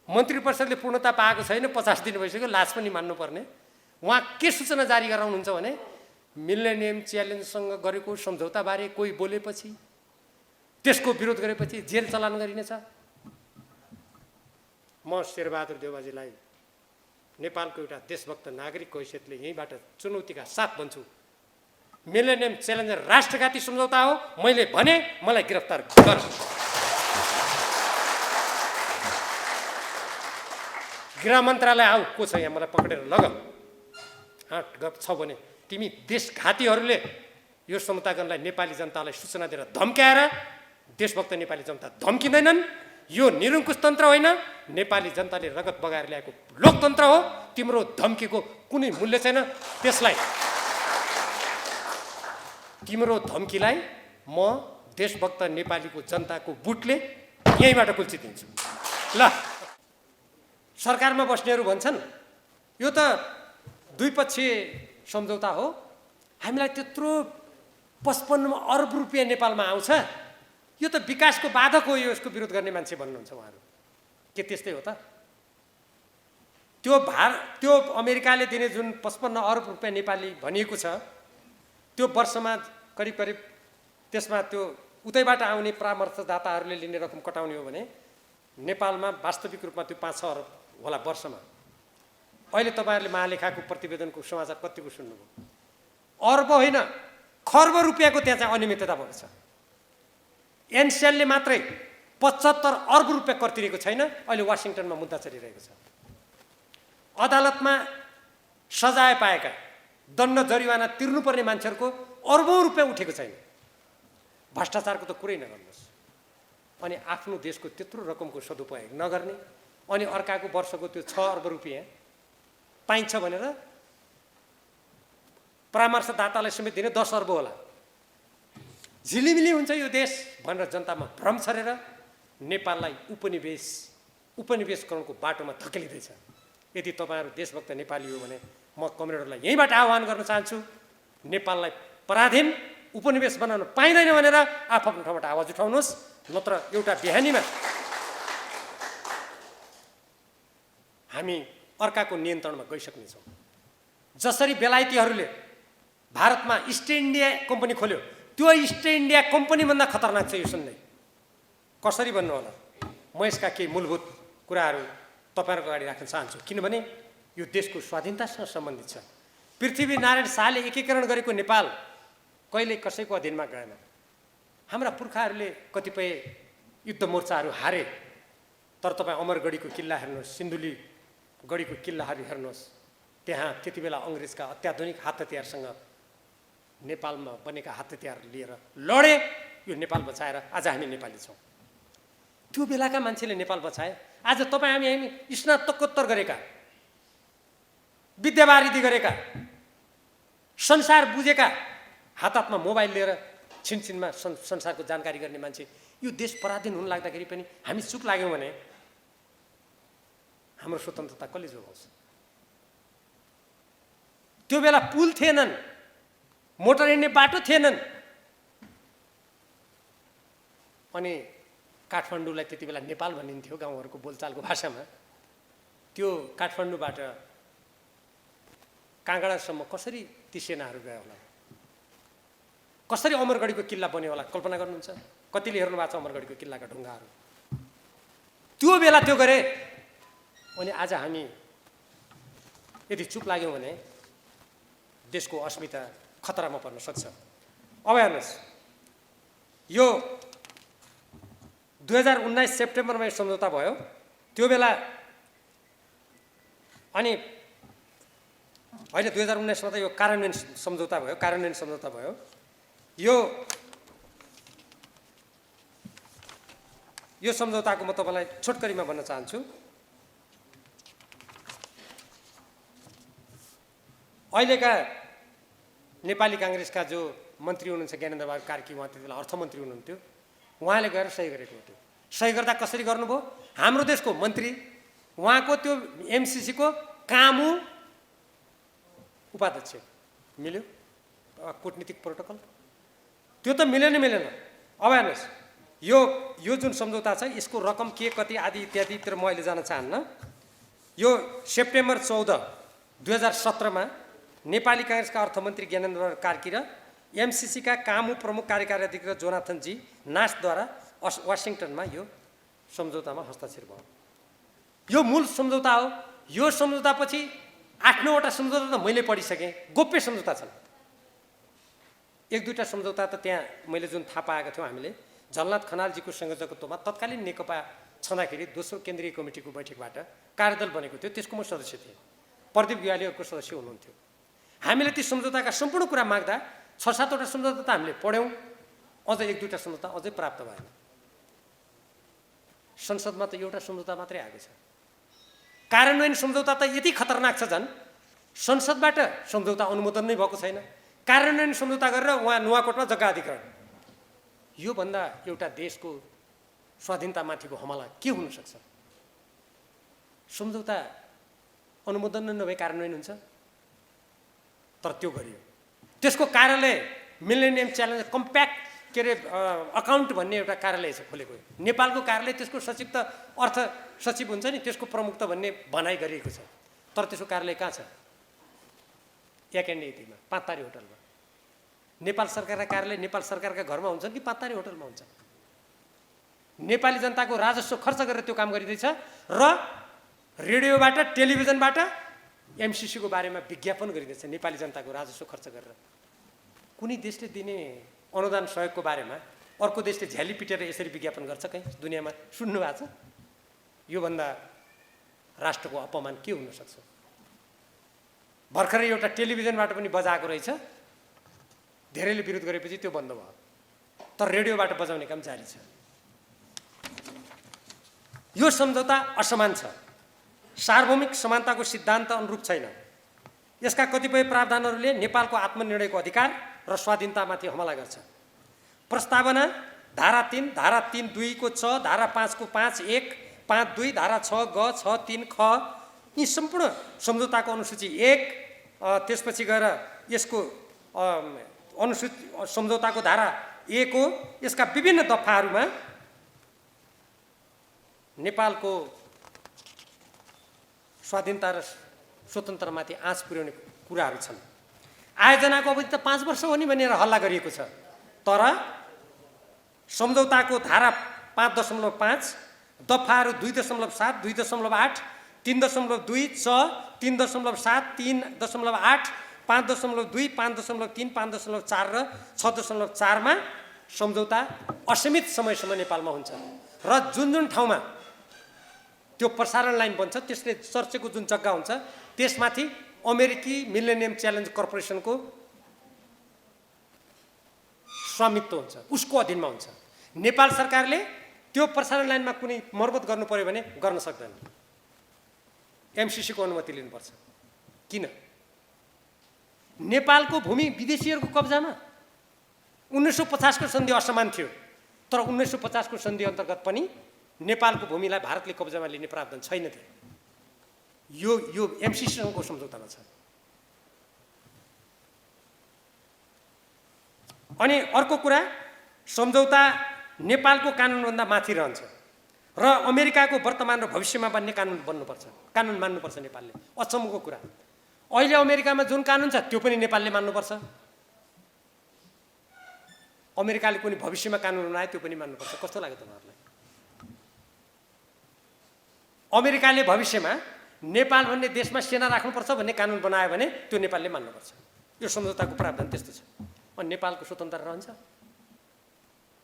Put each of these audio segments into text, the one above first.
मन्त्री परिषदले पूर्णता पाएको छैन, 50 दिन भइसक्यो, लाज पनि मान्नुपर्ने। उहाँ के सूचना जारी गराउनुहुन्छ भने मिलेनियम च्यालेन्जसँग गरेको सम्झौताबारे कोही बोलेपछि, त्यसको विरोध गरेपछि जेल चलान गरिनेछ। म शेरबहादुर देउवाजीलाई नेपालको एउटा देशभक्त नागरिकको हैसियतले यहीँबाट चुनौतीका साथ भन्छु, मिलेनियम च्यालेन्ज राष्ट्रघाती सम्झौता हो। मैले भने मलाई गिरफ्तार गर। गृह मन्त्रालय आऊ, को छ यहाँ, मलाई पक्रेर लग। गफ छ भने तिमी देशघातीहरूले यो समतागणलाई नेपाली जनतालाई सूचना दिएर धम्क्याएर देशभक्त नेपाली जनता धम्किँदैनन्। यो निरङ्कुश तन्त्र होइन, नेपाली जनताले रगत बगाएर ल्याएको लोकतन्त्र हो। तिम्रो धम्कीको कुनै मूल्य छैन। त्यसलाई, तिम्रो धम्कीलाई म देशभक्त नेपालीको जनताको बुटले यहीँबाट कुल्चिदिन्छु। ल, सरकारमा बस्नेहरू भन्छन् यो त द्विपक्षीय सम्झौता हो, हामीलाई त्यत्रो 55 अरब रुपियाँ नेपालमा आउँछ, यो त विकासको बाधक हो, यो यसको विरोध गर्ने मान्छे भन्नुहुन्छ उहाँहरू। के त्यस्तै हो त? त्यो अमेरिकाले दिने जुन 55 अरब रुपियाँ नेपाली भनिएको छ, त्यो वर्षमा करिब करिब त्यसमा त्यो उतैबाट आउने परामर्शदाताहरूले लिने रकम कटाउने हो भने नेपालमा वास्तविक रूपमा त्यो 5-6 अरब होला वर्षमा। अहिले तपाईँहरूले महालेखाको प्रतिवेदनको समाचार कतिको सुन्नुभयो? अर्ब होइन, खर्ब रुपियाँको त्यहाँ चाहिँ अनियमितता भएको छ। एनसिएलले मात्रै 75 अर्ब रुपियाँ कर तिरेको छैन। अहिले वासिङटनमा मुद्दा चलिरहेको छ। अदालतमा सजाय पाएका, दण्ड जरिवाना तिर्नुपर्ने मान्छेहरूको अर्बौं रुपियाँ उठेको छैन। भ्रष्टाचारको त कुरै नगर्नुहोस्। अनि आफ्नो देशको त्यत्रो रकमको सदुपयोग नगर्ने, अनि अर्काको वर्षको त्यो 6 अर्ब रुपियाँ पाइन्छ भनेर परामर्शदातालाई समेत दिने 10 अर्ब होला। झिलिमिली हुन्छ यो देश भनेर जनतामा भ्रम छरेर नेपाललाई उपनिवेशकरणको बाटोमा धकेलिँदैछ। यदि तपाईँहरू देशभक्त नेपाली हो भने म कमरेडहरूलाई यहीँबाट आह्वान गर्न चाहन्छु, नेपाललाई पराधीन उपनिवेश बनाउन पाइँदैन भनेर आफ्नो ठाउँबाट आवाज उठाउनुहोस्, नत्र एउटा बिहानीमा हामी अर्काको नियन्त्रणमा गइसक्नेछौँ। जसरी बेलायतीहरूले भारतमा इस्ट इन्डिया कम्पनी खोल्यो, त्यो इस्ट इन्डिया कम्पनीभन्दा खतरनाक छ यो सुन्दै। कसरी भन्नु होला? म यसका केही मूलभूत कुराहरू तपाईँहरूको अगाडि राख्न चाहन्छु, किनभने यो देशको स्वाधीनतासँग सम्बन्धित छ। पृथ्वीनारायण शाहले एकीकरण गरेको नेपाल कहिले कसैको अधीनमा गएन। हाम्रा पुर्खाहरूले कतिपय युद्ध मोर्चाहरू हारे, तर तपाईँ अमरगढीको किल्ला हेर्नुहोस्, सिन्धुली गढीको किल्लाहरू हेर्नुहोस्, त्यहाँ त्यति बेला अङ्ग्रेजका अत्याधुनिक हात हतियारसँग नेपालमा बनेका हात हतियार लिएर लडे। यो नेपाल बचाएर आज हामी नेपाली छौँ। त्यो बेलाका मान्छेले नेपाल बचाए। आज तपाईँ हामी स्नातकोत्तर गरेका, विद्यावारिधि गरेका, संसार बुझेका, हात हातमा मोबाइल लिएर छिनछिनमा संसारको जानकारी गर्ने मान्छे यो देश पराधीन हुन लाग्दाखेरि पनि हामी चुप लाग्यौँ भने हाम्रो स्वतन्त्रता कसले जोगाउँछ? त्यो बेला पुल थिएनन्, मोटर हिँड्ने बाटो थिएनन्, अनि काठमाडौँलाई त्यति बेला नेपाल भनिन्थ्यो गाउँहरूको बोलचालको भाषामा। त्यो काठमाडौँबाट काँगडासम्म कसरी ती सेनाहरू गयो होला? कसरी अमरगढीको किल्ला बन्यो होला? कल्पना गर्नुहुन्छ? कतिले हेर्नु भएको छ अमरगढीको किल्लाका ढुङ्गाहरू? त्यो बेला त्यो गरे। अनि आज हामी यदि चुप लाग्यौँ भने देशको अस्मिता खतरामा पर्न सक्छ। अब हेर्नुहोस्, यो 2019 सेप्टेम्बरमा यो सम्झौता भयो। त्यो बेला अनि अहिले 2019मा त यो कार्यान्वयन सम्झौता भयो, कार्यान्वयन सम्झौता भयो। यो सम्झौताको म तपाईँलाई छोटकरीमा भन्न चाहन्छु। अहिलेका नेपाली काङ्ग्रेसका जो मन्त्री हुनुहुन्छ ज्ञानेन्द्र बहादुर कार्की, उहाँ त्यति बेला अर्थमन्त्री हुनुहुन्थ्यो, उहाँले गएर सही गरेको हो। त्यो सही गर्दा कसरी गर्नुभयो? हाम्रो देशको मन्त्री, उहाँको त्यो एमसिसीको कामु उपाध्यक्ष मिल्यो। कूटनीतिक प्रोटोकल त्यो त मिलेन। अब हेर्नुहोस्, यो जुन सम्झौता छ यसको रकम के कति आदि इत्यादितिर म अहिले जान चाहन्न। यो सेप्टेम्बर 14, 2017 नेपाली काङ्ग्रेसका अर्थमन्त्री ज्ञानेन्द्र कार्की र एमसिसीका कामु प्रमुख कार्यकारी अधिकृत जोनाथन जी नासद्वारा वाशिङटनमा यो सम्झौतामा हस्ताक्षर भयो। यो मूल सम्झौता हो। यो सम्झौतापछि 8-9वटा सम्झौता त मैले पढिसकेँ, गोप्य सम्झौता छन्। 1-2टा सम्झौता त त्यहाँ मैले जुन थाहा पाएका थियौँ हामीले झलनाथ खनालजीको संयोजकत्वमा तत्कालीन नेकपा छँदाखेरि दोस्रो केन्द्रीय कमिटीको बैठकबाट कार्यदल बनेको थियो, त्यसको म सदस्य थिएँ। प्रदीप ग्याली अर्को सदस्य हुनुहुन्थ्यो। हामीले ती सम्झौताका सम्पूर्ण कुरा माग्दा 6-7वटा सम्झौता त हामीले पढ्यौँ, अझ 1-2टा सम्झौता अझै प्राप्त भएन। संसदमा त एउटा सम्झौता मात्रै आएको छ। कार्यान्वयन सम्झौता त यति खतरनाक छ, झन् संसदबाट सम्झौता अनुमोदन नै भएको छैन, कार्यान्वयन सम्झौता गरेर उहाँ नुवाकोटमा जग्गा अधिग्रहण। योभन्दा एउटा देशको स्वाधीनतामाथिको हमला के हुन सक्छ? सम्झौता अनुमोदन नै नभए कार्यान्वयन हुन्छ? तर त्यो गरियो। त्यसको कार्यालय मिलेनियम च्यालेन्ज कम्प्याक्ट के अरे अकाउन्ट भन्ने एउटा कार्यालय छ खोलेको। नेपालको कार्यालय त्यसको सचिव त अर्थ सचिव हुन्छ नि, त्यसको प्रमुख त भन्ने भनाइ गरिएको छ। तर त्यसको कार्यालय कहाँ छ? एकेन्डीमा 5 तारे होटलमा। नेपाल सरकारका कार्यालय नेपाल सरकारका घरमा हुन्छन् कि 5 तारे होटलमा हुन्छ? नेपाली जनताको राजस्व खर्च गरेर त्यो काम गरिँदैछ र रेडियोबाट टेलिभिजनबाट एमसिसीको बारेमा विज्ञापन गरिँदैछ नेपाली जनताको राजस्व खर्च गरेर। कुनै देशले दिने अनुदान सहयोगको बारेमा अर्को देशले झ्याली पिटेर यसरी विज्ञापन गर्छ कहीँ दुनियाँमा? सुन्नु भएको छ? योभन्दा राष्ट्रको अपमान के हुन सक्छ? भर्खरै एउटा टेलिभिजनबाट पनि बजाएको रहेछ, धेरैले विरोध गरेपछि त्यो बन्द भयो, तर रेडियोबाट बजाउने काम जारी छ। यो सम्झौता असमान छ, सार्वभौमिक समानताको सिद्धान्त अनुरूप छैन। यसका कतिपय प्रावधानहरूले नेपालको आत्मनिर्णयको अधिकार र स्वाधीनतामाथि हमला गर्छ। प्रस्तावना धारा 3, धारा 3(2) को 6, धारा 5 को 5(1), 5(2), धारा 6 ग, 6(3) ख, यी सम्पूर्ण सम्झौताको अनुसूची 1, त्यसपछि गएर यसको अनुसूची सम्झौताको धारा 1 हो। यसका विभिन्न दफाहरूमा नेपालको स्वाधीनता र स्वतन्त्रतामाथि आँच पुर्याउने कुराहरू छन्। आयोजनाको अवधि त 5 वर्ष हो नि भनेर हल्ला गरिएको छ, तर सम्झौताको धारा 5.5, दफाहरू 2.7, 2.8, 3.2, 6, 3.7, 3.8, 5.2, 5.3, 5.4 र 6.4 मा सम्झौता असीमित समयसम्म नेपालमा हुन्छ र जुन ठाउँमा त्यो प्रसारण लाइन बन्छ त्यसले चर्चेको जुन जग्गा हुन्छ त्यसमाथि अमेरिकी मिलेनियम च्यालेन्ज कर्पोरेसनको स्वामित्व हुन्छ, उसको अधीनमा हुन्छ। नेपाल सरकारले त्यो प्रसारण लाइनमा कुनै मर्मत गर्नु पर्यो भने गर्न सक्दैन, एमसिसीको अनुमति लिनुपर्छ। किन? नेपालको भूमि विदेशीहरूको कब्जामा। 1950 को सन्धि असमान थियो, तर 1950 को सन्धि अन्तर्गत पनि नेपालको भूमिलाई भारतले कब्जामा लिने प्रावधान छैन थियो। यो एमसिसीसँगको सम्झौतामा छ। अनि अर्को कुरा, सम्झौता नेपालको कानुनभन्दा माथि रहन्छ र अमेरिकाको वर्तमान र भविष्यमा बन्ने कानुन बन्नुपर्छ, कानुन मान्नुपर्छ नेपालले। अचम्मको कुरा, अहिले अमेरिकामा जुन कानुन छ त्यो पनि नेपालले मान्नुपर्छ। अमेरिकाले कुनै भविष्यमा कानुन बनाए त्यो पनि मान्नुपर्छ। कस्तो लाग्यो तपाईँहरूलाई? अमेरिकाले भविष्यमा नेपाल भन्ने देशमा सेना राख्नुपर्छ भन्ने कानुन बनायो भने त्यो नेपालले मान्नुपर्छ। यो सम्झौताको प्रावधान त्यस्तो छ। अनि नेपालको स्वतन्त्रता रहन्छ।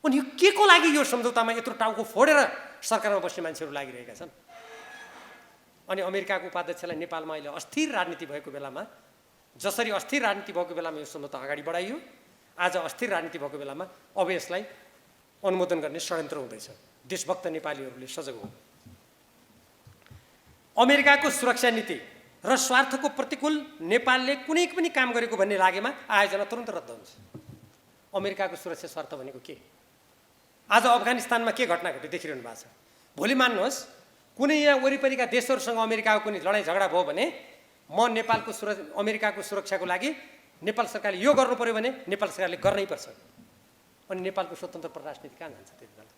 अनि के को लागि यो सम्झौतामा यत्रो टाउको फोडेर सरकारमा बस्ने मान्छेहरू लागिरहेका छन्? अनि अमेरिकाको उपाध्यक्षलाई नेपालमा अहिले अस्थिर राजनीति भएको बेलामा, जसरी अस्थिर राजनीति भएको बेलामा यो सम्झौता अगाडि बढाइयो, आज अस्थिर राजनीति भएको बेलामा अब यसलाई अनुमोदन गर्ने षड्यन्त्र हुँदैछ। देशभक्त नेपालीहरूले सजग हो। अमेरिकाको सुरक्षा नीति र स्वार्थको प्रतिकूल नेपालले कुनै पनि काम गरेको भन्ने लागेमा आयोजना तुरन्त रद्द हुन्छ। अमेरिकाको सुरक्षा स्वार्थ भनेको के? आज अफगानिस्तानमा के घटना घट्यो देखिरहनु भएको छ। भोलि मान्नुहोस् कुनै यहाँ वरिपरिका देशहरूसँग अमेरिकाको कुनै लडाइँ झगडा भयो भने म अमेरिकाको सुरक्षाको लागि नेपाल सरकारले यो गर्नु पर्यो भने नेपाल सरकारले गर्नै पर्छ। अनि नेपालको स्वतन्त्र राजनीति कहाँ जान्छ त्यति बेला?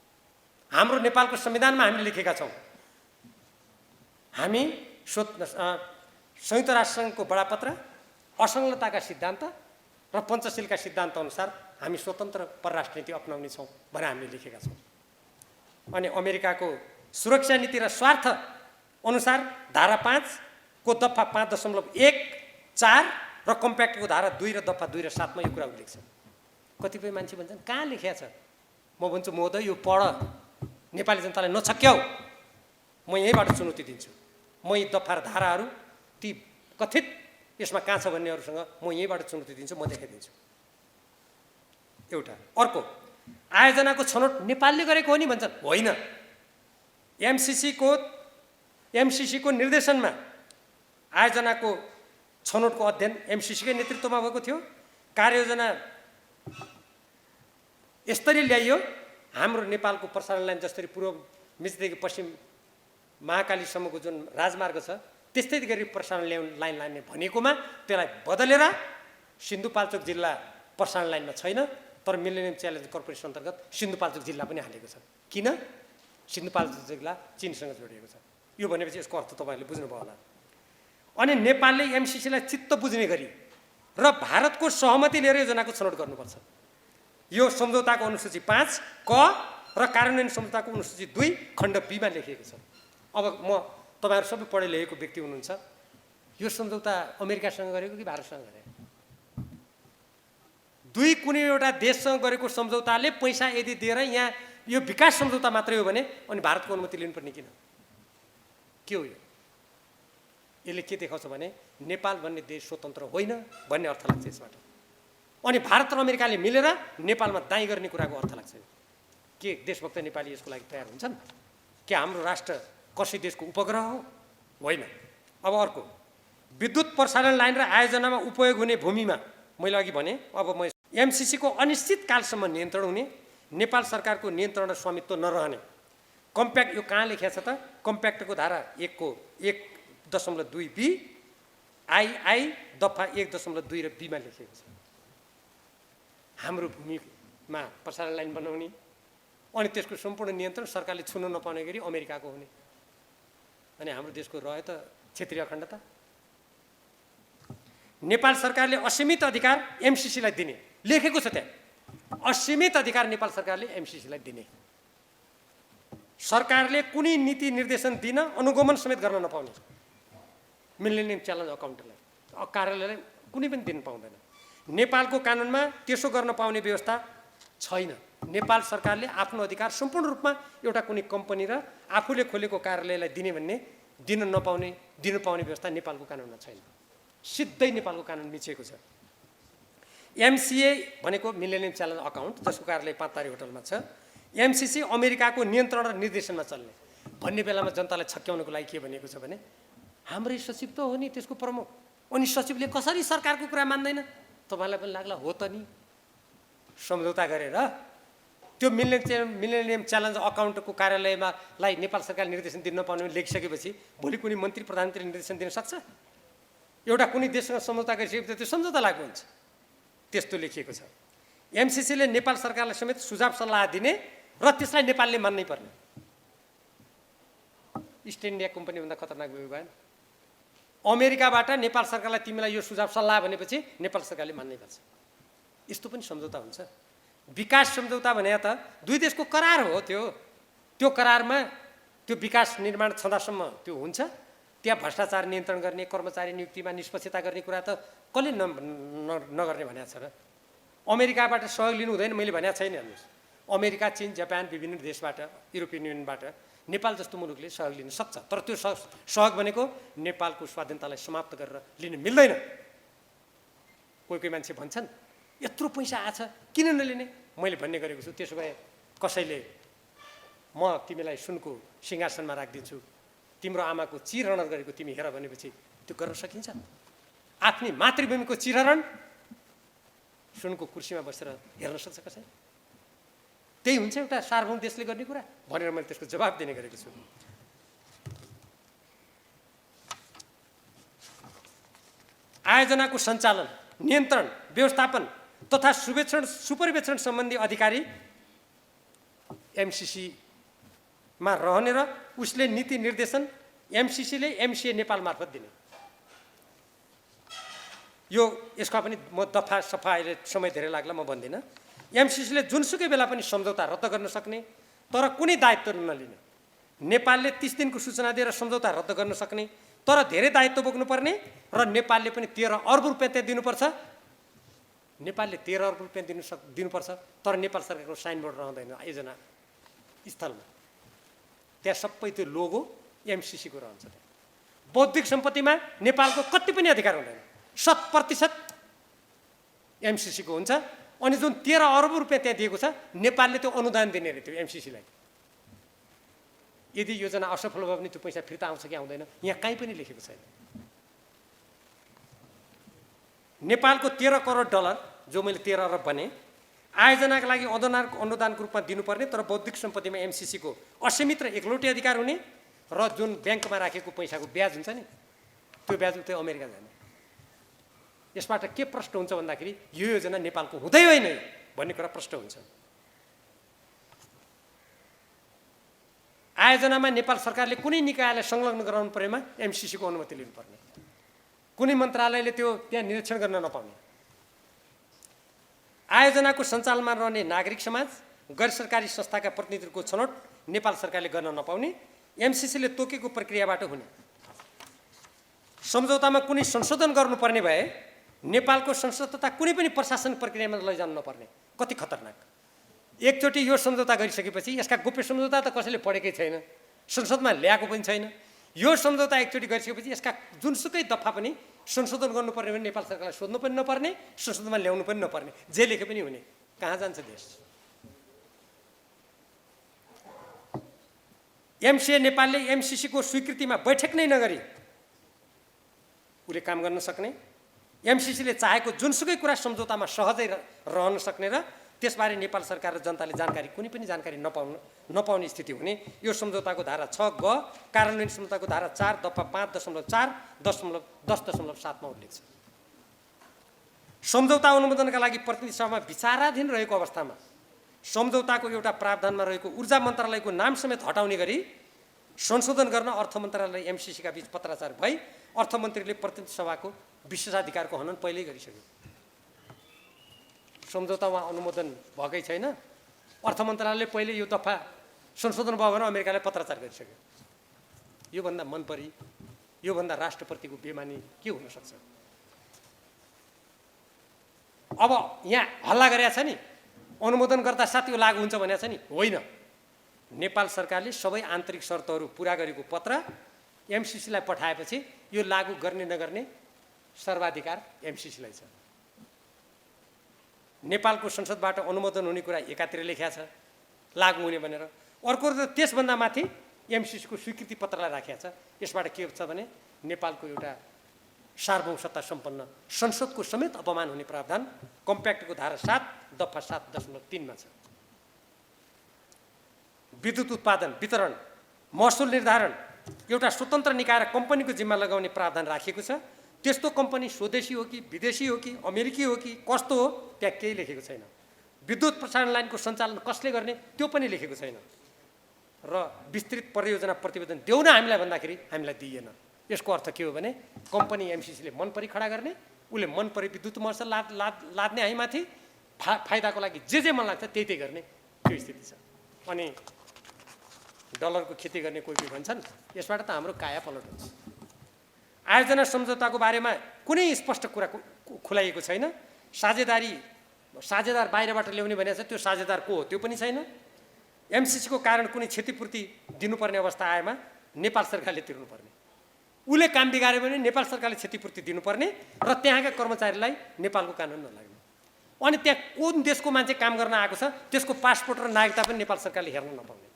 हाम्रो नेपालको संविधानमा हामीले लेखेका छौँ, हामी संयुक्त राष्ट्रसङ्घको बडापत्र, असंलग्नताका सिद्धान्त र पञ्चशीलका सिद्धान्त अनुसार हामी स्वतन्त्र परराष्ट्र नीति अपनाउने छौँ भनेर हामीले लेखेका छौँ। अनि अमेरिकाको सुरक्षा नीति र स्वार्थ अनुसार धारा 5 को दफा 5.14 र कम्प्याक्टको धारा 2 र दफा 2 र 7 मा यो कुरा उल्लेख छ। कतिपय मान्छे भन्छन् कहाँ लेखेको छ? म भन्छु महोदय यो पढ, नेपाली जनतालाई नछक्याउ। म यहीँबाट चुनौती दिन्छु। म यी दफा र धाराहरू ती कथित यसमा कहाँ छ भन्नेहरूसँग म यहीँबाट चुनौती दिन्छु, म देखाइदिन्छु। एउटा। अर्को, आयोजनाको छनौट नेपालले गरेको हो नि भन्छन्। होइन, एमसिसीको निर्देशनमा आयोजनाको छनौटको अध्ययन एमसिसीकै नेतृत्वमा भएको थियो। कार्ययोजना यसरी ल्याइयो, हाम्रो नेपालको प्रसारण लाइन जसरी पूर्व मेचीदेखि पश्चिम महाकालीसम्मको जुन राजमार्ग छ त्यस्तै गरी प्रसारण लाइन लाने भनेकोमा त्यसलाई बदलेर सिन्धुपाल्चोक जिल्ला प्रसारण लाइनमा छैन, तर मिलेनियम च्यालेन्ज कर्पोरेसन अन्तर्गत सिन्धुपाल्चोक जिल्ला पनि हालेको छ। किन? सिन्धुपाल्चोक जिल्ला चीनसँग जोडिएको छ। यो भनेपछि यसको अर्थ तपाईँहरूले बुझ्नुभयो होला। अनि नेपालले एमसिसीलाई चित्त बुझ्ने गरी र भारतको सहमति लिएर योजनाको छनौट गर्नुपर्छ। यो सम्झौताको अनुसूची 5 क र कार्यान्वयन सम्झौताको अनुसूची 2 खण्ड B मा लेखिएको छ। अब म तपाईँहरू सबै पढे लेखेको व्यक्ति हुनुहुन्छ, यो सम्झौता अमेरिकासँग गरेको कि भारतसँग गरेको? दुई कुनै एउटा देशसँग गरेको सम्झौताले पैसा यदि दिएर यहाँ यो विकास सम्झौता मात्रै हो भने अनि भारतको अनुमति लिनुपर्ने किन? के हो यो? यसले के देखाउँछ भने नेपाल भन्ने देश स्वतन्त्र होइन भन्ने अर्थ लाग्छ यसबाट। अनि भारत र अमेरिकाले मिलेर नेपालमा दाइँ गर्ने कुराको अर्थ लाग्छ। के देशभक्त नेपाली यसको लागि तयार हुन्छन्? के हाम्रो राष्ट्र कसै देशको उपग्रह हो? होइन। अब अर्को, विद्युत प्रसारण लाइन र आयोजनामा उपयोग हुने भूमिमा मैले अघि भने, अब म एमसिसीको अनिश्चित कालसम्म नियन्त्रण हुने, नेपाल सरकारको नियन्त्रण र स्वामित्व नरहने। कम्प्याक्ट यो कहाँ लेखिएको छ त? कम्प्याक्टको धारा 1 को 1.2B आई दफा 1.2 र B मा लेखिएको छ। हाम्रो भूमिमा प्रसारण लाइन बनाउने अनि त्यसको सम्पूर्ण नियन्त्रण सरकारले छुन नपाउने गरी अमेरिकाको हुने। अनि हाम्रो देशको रह्यो त क्षेत्रीय अखण्डता। नेपाल सरकारले असीमित अधिकार एमसिसीलाई दिने लेखेको छ त्यहाँ। असीमित अधिकार नेपाल सरकारले एमसिसीलाई दिने। सरकारले कुनै नीति निर्देशन दिन अनुगमन समेत गर्न नपाउने। मिलेनियम च्यालेन्ज अकाउन्टलाई कार्यालयलाई कुनै पनि दिन पाउँदैन। नेपालको कानुनमा त्यसो गर्न पाउने व्यवस्था छैन। नेपाल सरकारले आफ्नो अधिकार सम्पूर्ण रूपमा एउटा कुनै कम्पनी र आफूले खोलेको कार्यालयलाई दिने भन्ने दिनु पाउने व्यवस्था नेपालको कानुनमा छैन। सिधै नेपालको कानुन मिचिएको छ। एमसिए भनेको मिलेनियम च्यालेन्ज अकाउन्ट, जसको कार्यालय 5 तारे होटलमा छ। एमसिसी अमेरिकाको नियन्त्रण र निर्देशनमा चल्ने भन्ने बेलामा जनतालाई छक्याउनको लागि के भनेको छ भने हाम्रै सचिव त हो नि त्यसको प्रमुख, अनि सचिवले कसरी सरकारको कुरा मान्दैन? तपाईँलाई पनि लाग्ला हो त नि। सम्झौता गरेर त्यो मिलेनियम च्यालेन्ज अकाउन्टको कार्यालयमा नेपाल सरकारले निर्देशन दिन नपाउने लेखिसकेपछि भोलि कुनै मन्त्री प्रधानमन्त्रीले निर्देशन दिन सक्छ? एउटा कुनै देशसँग सम्झौता गरिसकेपछि त्यो सम्झौता लागू हुन्छ। त्यस्तो लेखिएको छ। एमसिसीले नेपाल सरकारलाई समेत सुझाव सल्लाह दिने र त्यसलाई नेपालले मान्नै पर्ने। इस्ट इन्डिया कम्पनीभन्दा खतरनाक भएन? अमेरिकाबाट नेपाल सरकारलाई तिमीलाई यो सुझाव सल्लाह भनेपछि नेपाल सरकारले मान्नै पर्छ। यस्तो पनि सम्झौता हुन्छ। विकास सम्झौता भने त दुई देशको करार हो। त्यो करारमा त्यो विकास निर्माण छँदासम्म त्यो हुन्छ। त्यहाँ भ्रष्टाचार नियन्त्रण गर्ने, कर्मचारी नियुक्तिमा निष्पक्षता गर्ने कुरा त कसले नगर्ने भनेको छ र? अमेरिकाबाट सहयोग लिनु हुँदैन मैले भनेको छैन। हेर्नुहोस्, अमेरिका, चीन, जापान विभिन्न देशबाट, युरोपियन युनियनबाट नेपाल जस्तो मुलुकले सहयोग लिन सक्छ, तर त्यो सहयोग भनेको नेपालको स्वाधीनतालाई समाप्त गरेर लिन मिल्दैन। कोही मान्छे भन्छन् यत्रो पैसा आछ किन नलिने? मैले भन्ने गरेको छु, त्यसो भए कसैले म तिमीलाई सुनको सिंहासनमा राखिदिन्छु, तिम्रो आमाको चिरहरण गरेको तिमी हेर भनेपछि त्यो गर्न सकिन्छ? आफ्नै मातृभूमिको चिरहरण सुनको कुर्सीमा बसेर हेर्न सक्छ कसै? त्यही हुन्छ एउटा सार्वभौम देशले गर्ने कुरा भनेर मैले त्यसको जवाब दिने गरेको छु। आयोजनाको सञ्चालन, नियन्त्रण, व्यवस्थापन तथा सुपर्वेक्षण सम्बन्धी अधिकारी एमसिसी मा रहने र उसले नीति निर्देशन एमसीसीले एमसीए नेपाल मार्फत दिने। यो यसका पनि म दफा सफा अहिले समय धेरै लाग्ला म भन्दिनँ। एमसीसीले जुनसुकै बेला पनि सम्झौता रद्द गर्न सक्ने तर कुनै दायित्व नलिने। नेपालले 30 दिनको सूचना दिएर सम्झौता रद्द गर्न सक्ने तर धेरै दायित्व बोक्नुपर्ने र नेपालले पनि 13 अर्ब रुपियाँ त्यहाँ दिनुपर्छ। नेपालले 13 अर्ब रुपियाँ दिनुपर्छ तर नेपाल सरकारको साइनबोर्ड रहँदैन आयोजना स्थलमा। त्यहाँ सबै त्यो लोगो एमसीसीको रहन्छ। बौद्धिक सम्पत्तिमा नेपालको कति पनि अधिकार हुँदैन, 100% एमसीसीको हुन्छ। अनि जुन 13 अर्ब रुपियाँ त्यहाँ दिएको छ नेपालले त्यो अनुदान दिने अरे त्यो एमसीसीलाई। यदि योजना असफल भयो भने त्यो पैसा फिर्ता आउँछ कि आउँदैन यहाँ कहीँ पनि लेखेको छैन। नेपालको 13 करोड डलर जो मैले 13 अरब भने आयोजनाका लागि अनुदानको रूपमा दिनुपर्ने तर बौद्धिक सम्पत्तिमा एमसीसीको असीमित र एकलौटे अधिकार हुने र जुन ब्याङ्कमा राखेको पैसाको ब्याज हुन्छ नि त्यो ब्याज उतै अमेरिका जाने। यसबाट के प्रश्न हुन्छ भन्दाखेरि यो योजना नेपालको हुँदै होइन भन्ने कुरा प्रश्न हुन्छ। आयोजनामा नेपाल सरकारले कुनै निकायलाई संलग्न गराउनु परेमा एमसीसीको अनुमति लिनुपर्ने, कुनै मन्त्रालयले त्यो त्यहाँ निरीक्षण गर्न नपाउने। आयोजनाको सञ्चालनमा रहने नागरिक समाज गैर सरकारी संस्थाका प्रतिनिधिहरूको छनौट नेपाल सरकारले गर्न नपाउने, एमसीसीले तोकेको प्रक्रियाबाट हुने। सम्झौतामा कुनै संशोधन गर्नुपर्ने भए नेपालको संसद तथा कुनै पनि प्रशासन प्रक्रियामा लैजानु नपर्ने। कति खतरनाक! एकचोटि यो सम्झौता गरिसकेपछि यसका गोप्य सम्झौता त कसैले पढेकै छैन, संसदमा ल्याएको पनि छैन। यो सम्झौता एकचोटि गरिसकेपछि यसका जुनसुकै दफा पनि संशोधन गर्नुपर्ने भने नेपाल सरकारलाई सोध्नु पनि नपर्ने, संसदमा ल्याउनु पनि नपर्ने, जे लेखे पनि हुने। कहाँ जान्छ देश? एमसीए नेपालले एमसीसीको स्वीकृतिमा बैठक नै नगरी उसले काम गर्न सक्ने, एमसीसीले चाहेको जुनसुकै कुरा सम्झौतामा सहजै रहन सक्ने र त्यसबारे नेपाल सरकार र जनताले जानकारी कुनै पनि जानकारी नपाउने स्थिति हुने। यो सम्झौताको धारा 6 ग कार्यान्वयन सम्झौताको धारा 4 दफा 5.4 मा उल्लेख छ। सम्झौता अनुमोदनका लागि प्रतिनिधि सभामा विचाराधीन रहेको अवस्थामा सम्झौताको एउटा प्रावधानमा रहेको ऊर्जा मन्त्रालयको नाम समेत हटाउने गरी संशोधन गर्न अर्थ मन्त्रालय एमसीसीका बीच पत्राचार भई अर्थमन्त्रीले प्रतिनिधि सभाको विशेषाधिकारको हनन पहिल्यै गरिसक्यो। सम्झौतामा अनुमोदन भएकै छैन, अर्थ मन्त्रालयले पहिले यो दफा संशोधन भयो भने अमेरिकालाई पत्राचार गरिसक्यो। योभन्दा मनपरी, योभन्दा राष्ट्रप्रतिको बेमानी के हुन सक्छ? अब यहाँ हल्ला गरेको छ नि अनुमोदन गर्दा साथ यो लागू हुन्छ भनेको छ नि, होइन। नेपाल सरकारले सबै आन्तरिक शर्तहरू पुरा गरेको पत्र एमसीसीलाई पठाएपछि यो लागू गर्ने नगर्ने सर्वाधिकार एमसीसीलाई छ। नेपालको संसदबाट अनुमोदन हुने कुरा एकातिर लेखिया छ लागू हुने भनेर, अर्को त त्यसभन्दा माथि एमसीसीको स्वीकृति पत्रलाई राखिया छ। यसबाट के छ भने नेपालको एउटा सार्वभौमसत्ता सम्पन्न संसदको समेत अपमान हुने प्रावधान कम्प्याक्टको धारा 7 दफा 7.3 मा छ। विद्युत उत्पादन वितरण महसुल निर्धारण एउटा स्वतन्त्र निकाय र कम्पनीको जिम्मा लगाउने प्रावधान राखिएको छ। त्यस्तो कम्पनी स्वदेशी हो कि विदेशी हो कि अमेरिकी हो कि कस्तो हो त्यहाँ केही लेखेको छैन। विद्युत प्रसारण लाइनको सञ्चालन कसले गर्ने त्यो पनि लेखेको छैन। र विस्तृत परियोजना प्रतिवेदन देऊ न हामीलाई भन्दाखेरि हामीलाई दिइएन। यसको अर्थ के हो भने कम्पनी एमसीसीले मन परी खडा गर्ने, उसले मन परी विद्युत महसुल लाद्ने हामीमाथि फाइदाको लागि जे मन लाग्छ त्यही गर्ने त्यो स्थिति छ। अनि डलरको खेती गर्ने कोही कोही भन्छन्, यसबाट त हाम्रो काया पलट हुन्छ। आयोजना सम्झौताको बारेमा कुनै स्पष्ट कुरा खुलाइएको छैन। साझेदार बाहिरबाट ल्याउने भनेको छ, त्यो साझेदार को हो त्यो पनि छैन। एमसीसीको कारण कुनै क्षतिपूर्ति दिनुपर्ने अवस्था आएमा नेपाल सरकारले तिर्नुपर्ने, उसले काम बिगार्यो भने नेपाल सरकारले क्षतिपूर्ति दिनुपर्ने र त्यहाँका कर्मचारीलाई नेपालको कानुन नलाग्ने। अनि त्यहाँ कुन देशको मान्छे काम गर्न आएको छ त्यसको पासपोर्ट र नागरिकता पनि नेपाल सरकारले हेर्न नपाउने।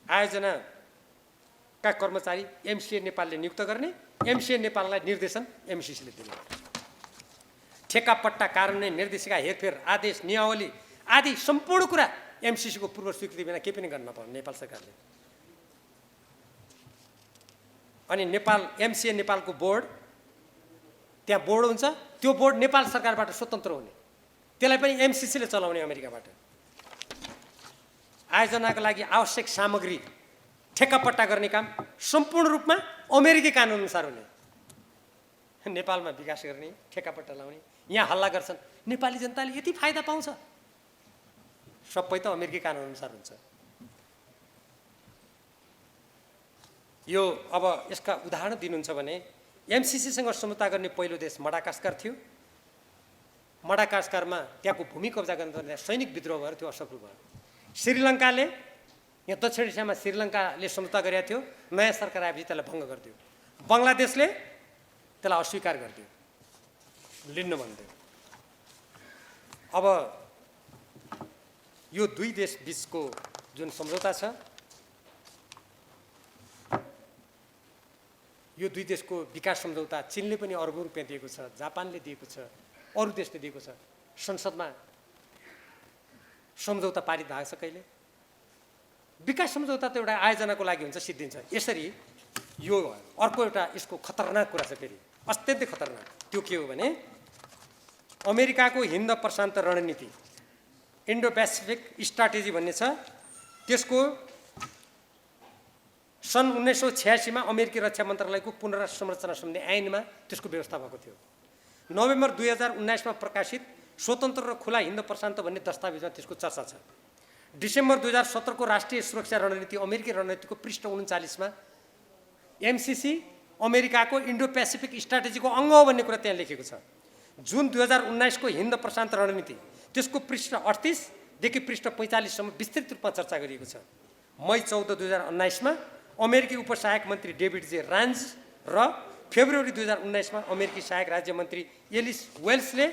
आयोजनाका कर्मचारी एमसीए नेपालले नियुक्त गर्ने, एमसीए नेपाललाई निर्देशन एमसीसीले दिने। ठेक्का पट्टा कार्यान्वयन निर्देशिका हेरफेर आदेश नियावली आदि सम्पूर्ण कुरा एमसीसीको पूर्व स्वीकृति बिना केही पनि गर्न नपाउने नेपाल सरकारले। अनि नेपाल एमसीए नेपालको बोर्ड, त्यहाँ बोर्ड हुन्छ, त्यो बोर्ड नेपाल सरकारबाट स्वतन्त्र हुने, त्यसलाई पनि एमसीसीले चलाउने अमेरिकाबाट। आयोजनाका लागि आवश्यक सामग्री ठेक्कापट्टा गर्ने काम सम्पूर्ण रूपमा अमेरिकी कानुन अनुसार हुने। नेपालमा विकास गर्ने, ठेक्कापट्टा लाउने, यहाँ हल्ला गर्छन्, नेपाली जनताले यति फाइदा पाउँछ, सबै त अमेरिकी कानुन अनुसार हुन्छ। यो अब यसका उदाहरण दिनुहुन्छ भने एमसीसीसँग समझौता गर्ने पहिलो देश मडागास्कर थियो। मडागास्करमा त्यहाँको भूमि कब्जा गर्न सैनिक विद्रोह भएर त्यो असफल भयो। श्रीलङ्काले यहाँ दक्षिण एसियामा श्रीलङ्काले समझौता गरेको थियो, नयाँ सरकार आएपछि त्यसलाई भङ्ग गरिदियो। बङ्गलादेशले त्यसलाई अस्वीकार गरिदियो, लिन्न भन्दियो। अब यो दुई देश बीचको जुन सम्झौता छ, यो दुई देशको विकास सम्झौता चीनले पनि अरबौं रुपियाँ दिएको छ, जापानले दिएको छ, अरू देशले दिएको छ। संसदमा सम्झौता पारित भएको छ। कहिले विकास सम्झौता त एउटा आयोजनाको लागि हुन्छ, सिद्धिन्छ। यसरी यो अर्को एउटा यसको खतरनाक कुरा छ, फेरि अत्यन्तै खतरनाक। त्यो के हो भने अमेरिकाको हिन्द प्रशान्त रणनीति, इन्डो पेसिफिक स्ट्राटेजी भन्ने छ। त्यसको सन् 1986 मा अमेरिकी रक्षा मन्त्रालयको पुनर्संरचना सम्बन्धी ऐनमा त्यसको व्यवस्था भएको थियो। नोभेम्बर 2019 मा प्रकाशित स्वतन्त्र र खुला हिन्द प्रशान्त भन्ने दस्तावेजमा त्यसको चर्चा छ। डिसेम्बर 2017 को राष्ट्रिय सुरक्षा रणनीति अमेरिकी रणनीतिको पृष्ठ 39 मा एमसीसी अमेरिकाको इन्डो पेसिफिक स्ट्राटेजीको अङ्ग हो भन्ने कुरा त्यहाँ लेखेको छ। जुन 2019 को हिन्द प्रशान्त रणनीति त्यसको पृष्ठ 38 देखि पृष्ठ 45 सम्म विस्तृत रूपमा चर्चा गरिएको छ। मई 14, 2019 मा अमेरिकी उपसहायक मन्त्री डेभिड जे रान्ज र फेब्रुअरी 2019 मा अमेरिकी सहायक राज्य मन्त्री एलिस वेल्सले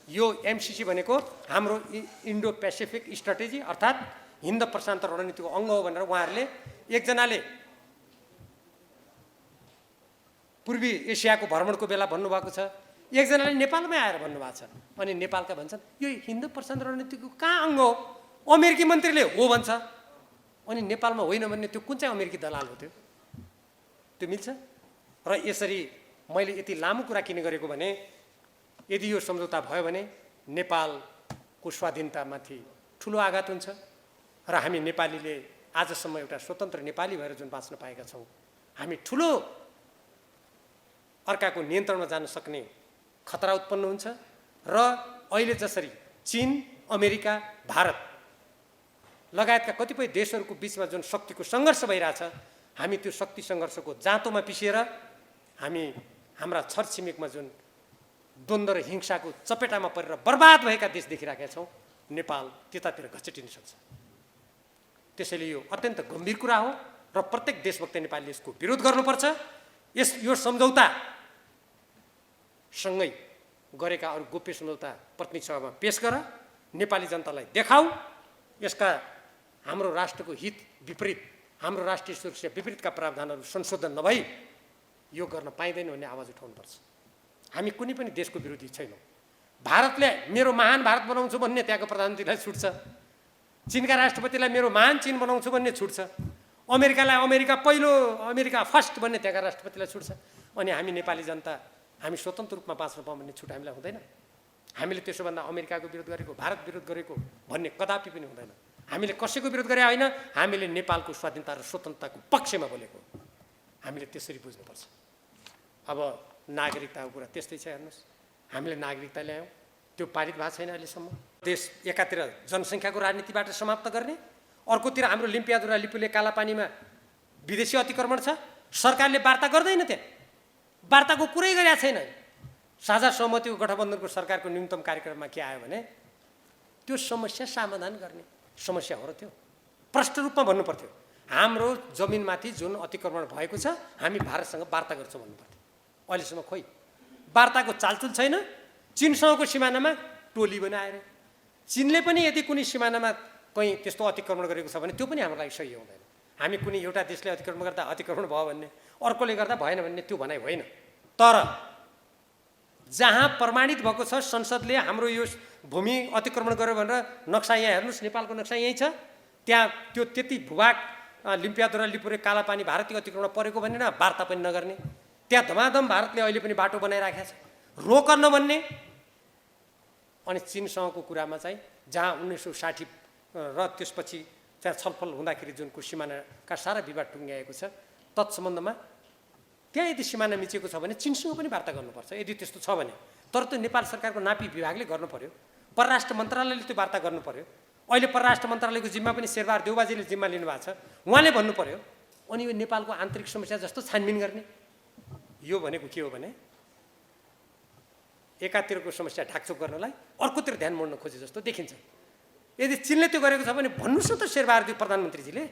यो एमसीसी भनेको हाम्रो इन्डो पेसिफिक स्ट्राटेजी अर्थात् हिन्द प्रशान्त रणनीतिको अङ्ग हो भनेर उहाँहरूले, एकजनाले पूर्वी एसियाको भ्रमणको बेला भन्नुभएको छ, एकजनाले नेपालमै आएर भन्नुभएको छ। अनि नेपालका भन्छन् यो हिन्द प्रशान्त रणनीतिको कहाँ अङ्ग हो, अमेरिकी मन्त्रीले हो भन्छ। अनि नेपालमा होइन भन्ने त्यो कुन चाहिँ अमेरिकी दलाल हो? त्यो मिल्छ? र यसरी मैले यति लामो कुरा किन गरेको भने यदि यो सम्झौता भयो भने नेपालको स्वाधीनतामाथि ठुलो आघात हुन्छ र हामी नेपालीले आजसम्म एउटा स्वतन्त्र नेपाली भएर जुन बाँच्न पाएका छौँ, हामी ठुलो अर्काको नियन्त्रणमा जान सक्ने खतरा उत्पन्न हुन्छ। र अहिले जसरी चीन, अमेरिका, भारत लगायतका कतिपय देशहरूको बिचमा जुन शक्तिको सङ्घर्ष भइरहेछ, हामी त्यो शक्ति सङ्घर्षको जाँतोमा पिसिएर हामी हाम्रा छरछिमेकमा जुन द्वन्द्व र हिंसाको चपेटामा परेर बर्बाद भएका देश देखिराखेका छौँ, नेपाल त्यतातिर घचेटिन सक्छ। त्यसैले यो अत्यन्त गम्भीर कुरा हो र प्रत्येक देशभक्त नेपालीले यसको विरोध गर्नुपर्छ। यो सम्झौता सँगै गरेका अरू गोप्य सम्झौता प्रतिनिधि सभामा पेश गर, नेपाली जनतालाई देखाऊ। यसका हाम्रो राष्ट्रको हित विपरीत, हाम्रो राष्ट्रिय सुरक्षा विपरीतका प्रावधानहरू संशोधन नभई यो गर्न पाइँदैन भन्ने आवाज उठाउनुपर्छ। हामी कुनै पनि देशको विरोधी छैनौँ। भारतले मेरो महान भारत बनाउँछु भन्ने त्यहाँको प्रधानमन्त्रीलाई छुट छ, चीनका राष्ट्रपतिलाई मेरो महान चीन बनाउँछु भन्ने छुट छ, अमेरिकालाई अमेरिका पहिलो, अमेरिका फर्स्ट भन्ने त्यहाँका राष्ट्रपतिलाई छुट छ। अनि हामी नेपाली जनता हामी स्वतन्त्र रूपमा बाँच्न पाऊँ भन्ने छुट हामीलाई हुँदैन। हामीले त्यसोभन्दा अमेरिकाको विरोध गरेको, भारत विरोध गरेको भन्ने कदापि पनि हुँदैन। हामीले कसैको विरोध गरे होइन, हामीले नेपालको स्वाधीनता र स्वतन्त्रताको पक्षमा बोलेको। हामीले त्यसरी बुझ्नुपर्छ। अब नागरिकताको कुरा त्यस्तै छ। हेर्नुहोस्, हामीले नागरिकता ल्यायौँ, त्यो पारित भएको छैन अहिलेसम्म। देश एकातिर जनसङ्ख्याको राजनीतिबाट समाप्त गर्ने, अर्कोतिर हाम्रो लिम्पियादुरा लिपुले कालापानीमा विदेशी अतिक्रमण छ, सरकारले वार्ता गर्दैन। त्यहाँ वार्ताको कुरै गरेका छैन। साझा सहमतिको गठबन्धनको सरकारको न्यूनतम कार्यक्रममा के आयो भने त्यो समस्या समाधान गर्ने समस्या हो र त्यो प्रष्ट रूपमा भन्नु पर्थ्यो। हाम्रो जमिनमाथि जुन अतिक्रमण भएको छ हामी भारतसँग वार्ता गर्छौँ भन्नु पर्थ्यो। अहिलेसम्म खोइ वार्ताको चालचुल छैन। चीनसँगको सिमानामा टोली बनाएर चीनले पनि यदि कुनै सिमानामा कहीँ त्यस्तो अतिक्रमण गरेको छ भने त्यो पनि हाम्रो लागि सही हुँदैन। हामी कुनै एउटा देशले अतिक्रमण गर्दा अतिक्रमण भयो भन्ने, अर्कोले गर्दा भएन भन्ने त्यो भनाइ होइन। तर जहाँ प्रमाणित भएको छ संसदले हाम्रो यो भूमि अतिक्रमण गर्यो भनेर नक्सा, यहाँ हेर्नुहोस् नेपालको नक्सा यहीँ छ, त्यहाँ त्यो त्यति भूभाग लिम्पियादुरा लिपुरे कालापानी भारतीय अतिक्रमण परेको भनेर वार्ता पनि नगर्ने, त्यहाँ धमाधम भारतले अहिले पनि बाटो बनाइराखेको छ, रोक नभन्ने। अनि चीनसँगको कुरामा चाहिँ जहाँ 1960 र त्यसपछि त्यहाँ छलफल हुँदाखेरि जुनको सिमानाका सारा विवाद टुङ्ग्याएको छ तत्सम्बन्धमा त्यहाँ यदि सिमाना मिचेको छ भने चीनसँग पनि वार्ता गर्नुपर्छ यदि त्यस्तो छ भने। तर त्यो नेपाल सरकारको नापी विभागले गर्नु पर्यो, परराष्ट्र मन्त्रालयले त्यो वार्ता गर्नु पर्यो। अहिले परराष्ट्र मन्त्रालयको जिम्मा पनि शेरबहादुर देउबाजीले जिम्मा लिनुभएको छ, उहाँले भन्नु पर्यो। अनि यो नेपालको आन्तरिक समस्या जस्तो छानबिन गर्ने। यो भनेको के हो भने एकातिरको समस्या ढाकछोप गर्नलाई अर्कोतिर ध्यान मोड्न खोजे जस्तो देखिन्छ। यदि चीनले त्यो गरेको छ भने भन्नुहोस् न त शेरबहादुर प्रधानमन्त्रीजीले,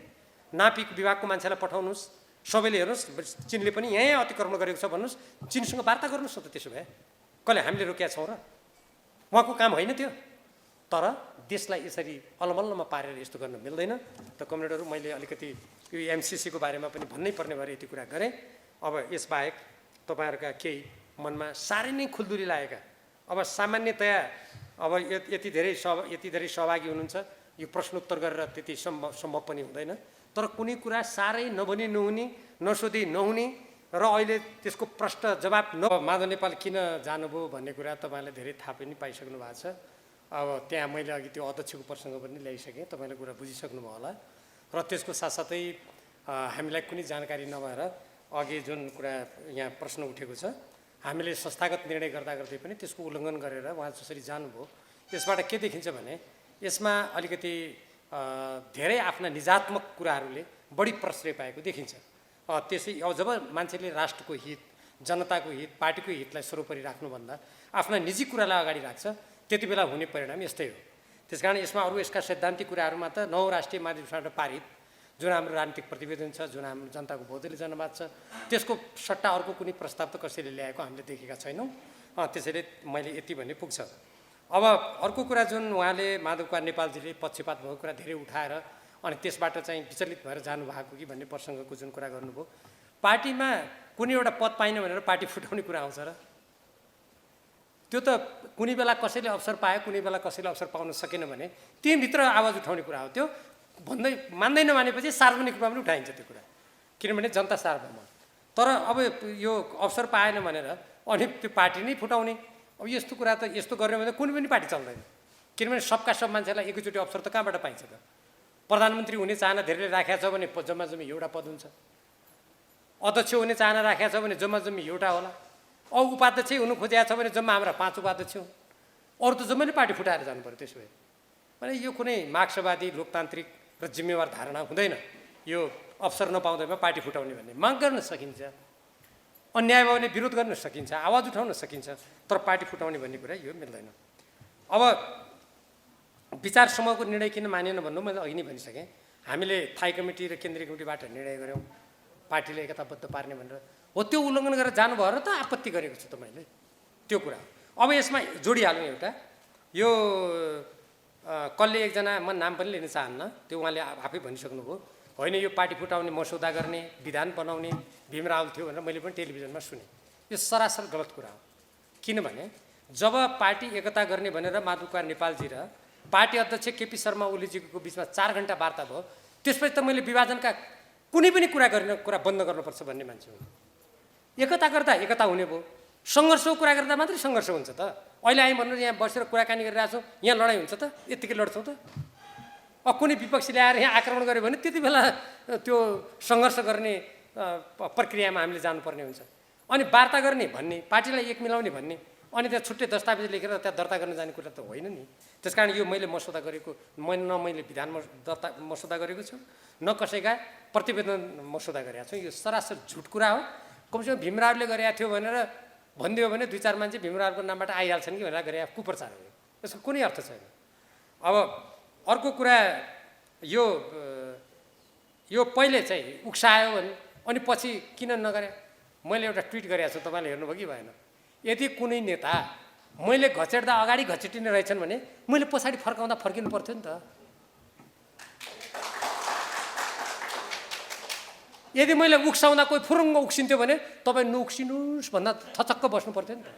नापी विभागको मान्छेलाई पठाउनुहोस्, सबैले हेर्नुहोस् चीनले पनि यहीँ अतिक्रमण गरेको छ भन्नुहोस्, चीनसँग वार्ता गर्नुहोस् न त। त्यसो भए कसले हामीले रोकेका छौँ र? उहाँको काम होइन त्यो। तर देशलाई यसरी अलमल्लमा पारेर यस्तो गर्न मिल्दैन। त कमरेडहरू, मैले अलिकति यो एमसिसीको बारेमा पनि भन्नै पर्ने भएर यति कुरा गरेँ। अब यसबाहेक तपाईँहरूका केही मनमा साह्रै नै खुल्दुली लागेका, अब सामान्यतया अब यति धेरै सहभागी हुनुहुन्छ, यो प्रश्नोत्तर गरेर त्यति सम्भव पनि हुँदैन। तर कुनै कुरा साह्रै नभनी नहुने, नसोधी नहुने र अहिले त्यसको प्रश्न जवाब माधव नेपाल किन जानुभयो भन्ने कुरा तपाईँले धेरै थाहा पनि पाइसक्नु भएको छ। अब त्यहाँ मैले अघि त्यो अध्यक्षको प्रसङ्ग पनि ल्याइसकेँ, तपाईँले कुरा बुझिसक्नुभयो होला। र त्यसको साथसाथै हामीलाई कुनै जानकारी नभएर अघि जुन कुरा यहाँ प्रश्न उठेको छ, हामीले संस्थागत निर्णय गर्दा गर्दै पनि त्यसको उल्लङ्घन गरेर उहाँ जसरी जानुभयो, यसबाट के देखिन्छ भने यसमा अलिकति धेरै आफ्ना निजात्मक कुराहरूले बढी प्रश्रय पाएको देखिन्छ। त्यसै अब जब मान्छेले राष्ट्रको हित, जनताको हित, पार्टीको हितलाई सर्वोपरि राख्नुभन्दा आफ्ना निजी कुरालाई अगाडि राख्छ, त्यति बेला हुने परिणाम यस्तै हो। त्यसकारण यसमा अरू यसका सैद्धान्तिक कुराहरूमा त 9 राष्ट्रिय महाधिवेशनबाट पारित जुन हाम्रो राजनीतिक प्रतिवेदन छ, जुन हाम्रो जनताको बहुदलीय जनमत छ, त्यसको सट्टा अर्को कुनै प्रस्ताव त कसैले ल्याएको हामीले देखेका छैनौँ। त्यसैले मैले यति भन्ने पुग्छ। अब अर्को कुरा जुन उहाँले माधव कुमार नेपालजीले पक्षपात भएको कुरा धेरै उठाएर अनि त्यसबाट चाहिँ विचलित भएर जानुभएको कि भन्ने प्रसङ्गको जुन कुरा गर्नुभयो, पार्टीमा कुनै एउटा पद पाइन भनेर पार्टी फुटाउने कुरा आउँछ र? त्यो त कुनै बेला कसैले अवसर पायो, कुनै बेला कसैले अवसर पाउन सकेन भने त्यहीँभित्र आवाज उठाउने कुरा हो। त्यो भन्दै मान्दैन भनेपछि सार्वजनिक रूपमा पनि उठाइन्छ त्यो कुरा, किनभने जनता सार्वभौम। तर अब यो अवसर पाएन भनेर अनि त्यो पार्टी नै फुटाउने, अब यस्तो कुरा त यस्तो गर्ने भने कुनै पनि पार्टी चल्दैन। किनभने सबका सब मान्छेलाई एकैचोटि अवसर त कहाँबाट पाइन्छ त? प्रधानमन्त्री हुने चाहना धेरैले राखेको छ भने जम्मा जम्मी एउटा पद हुन्छ, अध्यक्ष हुने चाहना राखेको छ भने जम्मा जम्मी एउटा होला, अब उपाध्यक्ष हुनु खोजेको छ भने जम्मा हाम्रा 5 उपाध्यक्ष हुन्, अरू त जम्मै पार्टी फुटाएर जानु पर्यो। त्यसो भए भने यो कुनै मार्क्सवादी लोकतान्त्रिक र जिम्मेवार धारणा हुँदैन। यो अवसर नपाउँदैमा पार्टी फुटाउने भन्ने माग गर्न सकिन्छ, अन्याय भयो भने विरोध गर्न सकिन्छ, आवाज उठाउन सकिन्छ, तर पार्टी फुटाउने भन्ने कुरा यो मिल्दैन। अब विचार समूहको निर्णय किन मानेन भन्नु मैले अघि नै भनिसकेँ। हामीले थाई कमिटी र केन्द्रीय कमिटीबाट निर्णय गऱ्यौँ पार्टीले एकताबद्ध पार्ने भनेर, हो त्यो उल्लङ्घन गरेर जानुभयो र त आपत्ति गरेको छु त मैले त्यो कुरा। अब यसमा जोडिहालौँ एउटा, यो कसले एकजना, म नाम पनि लिन चाहन्न, त्यो उहाँले आफै भनिसक्नुभयो, होइन यो पार्टी फुटाउने मसौदा गर्ने, विधान बनाउने भीम रावल थियो भनेर मैले पनि टेलिभिजनमा सुनेँ। यो सरासर गलत कुरा हो। किनभने जब पार्टी एकता गर्ने भनेर माधव कुमार नेपालजी र पार्टी अध्यक्ष केपी शर्मा ओलीजीको बिचमा 4 घण्टा वार्ता भयो, त्यसपछि त मैले विभाजनका कुनै पनि कुरा बन्द गर्नुपर्छ भन्ने मान्छे हुँ। एकता गर्दा एकता हुने भयो, सङ्घर्षको कुरा गर्दा मात्रै सङ्घर्ष हुन्छ त। अहिले आयौँ भन्नु यहाँ बसेर कुराकानी गरिरहेको छौँ, यहाँ लडाइँ हुन्छ त? यत्तिकै लड्छौँ त? अब कुनै विपक्षीले आएर यहाँ आक्रमण गर्यो भने त्यति बेला त्यो सङ्घर्ष गर्ने प्रक्रियामा हामीले जानुपर्ने हुन्छ। अनि वार्ता गर्ने भन्ने, पार्टीलाई एक मिलाउने भन्ने, अनि त्यहाँ छुट्टै दस्तावेज लेखेर त्यहाँ दर्ता गर्न जाने कुरा त होइन नि। त्यसकारण यो मैले मसौदा गरेको, मैले विधानमा दर्ता मसौदा गरेको छु, न कसैका प्रतिवेदन मसौदा गरेका छु। यो सरासर झुट कुरा हो। कमसेकम भीमरावले गरेका थियो भनेर भनिदियो भने 2-4 मान्छे भीमरावको नामबाट आइहाल्छन् कि भनेर गरे कुप्रचार हो। यसको कुनै अर्थ छैन। अब अर्को कुरा, यो पहिले चाहिँ उक्सायो भने अनि पछि किन नगरे? मैले एउटा ट्विट गरेको छु, तपाईँले हेर्नुभयो कि भएन? यदि कुनै नेता मैले घचेट्दा अगाडि घचेटिने रहेछन् भने मैले पछाडि फर्काउँदा फर्किनु पर्थ्यो नि त। यदि मैले उक्साउँदा कोही फुरुङ्ग उक्सिन्थ्यो भने तपाईँ नउक्सिनुहोस् भन्दा थचक्क बस्नु पर्थ्यो नि त।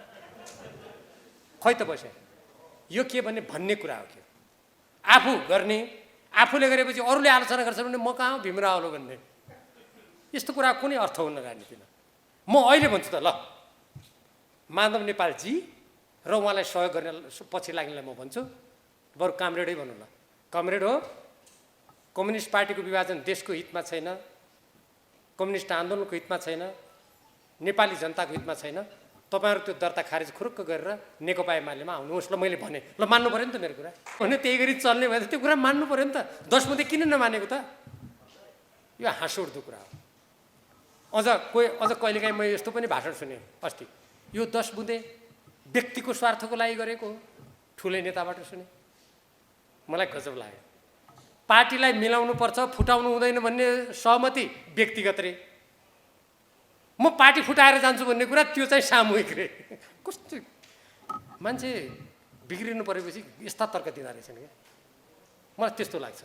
खै त बसे। यो के भन्ने कुरा हो। के आफू गर्ने, आफूले गरेपछि अरूले आलोचना गर्छन् भने म कहाँ भीमराव हो भन्ने, यस्तो कुरा कुनै अर्थ हुन्न राजनीतिमा। म अहिले भन्छु त, ल माधव नेपालजी र उहाँलाई सहयोग गर्ने पछि लाग्नेलाई म भन्छु, बरु कामरेडै भनौँ ल। कामरेड हो, कम्युनिस्ट पार्टीको विभाजन देशको हितमा छैन, कम्युनिस्ट आन्दोलनको हितमा छैन, नेपाली जनताको हितमा छैन। तपाईहरु त्यो दर्ता खारेज खुरुक्क गरेर नेकपा एमालेमा आउनुहोस्। ल मैले भने, ल मान्नु पर्यो नि त मेरो कुरा। भने त्यही गरी चल्ने भए त्यो कुरा मान्नु पर्यो नि त। 10 बुँदे किन नमानेको त? यो हाँसउठ्दो कुरा हो। अझ कहिलेकाहीँ मैले यस्तो पनि भाषण सुने अस्ति, यो 10 बुँदे व्यक्तिको स्वार्थको लागि गरेको हो, ठुलै नेताबाट सुने। मलाई गजब लाग्यो। पार्टीलाई मिलाउनु पर्छ, फुटाउनु हुँदैन भन्ने सहमति व्यक्तिगत रे, म पार्टी फुटाएर जान्छु भन्ने कुरा त्यो चाहिँ सामूहिक रे। कस्तो मान्छे बिग्रिनु परेपछि यस्ता तर्क दिँदा रहेछन् क्या। मलाई त्यस्तो लाग्छ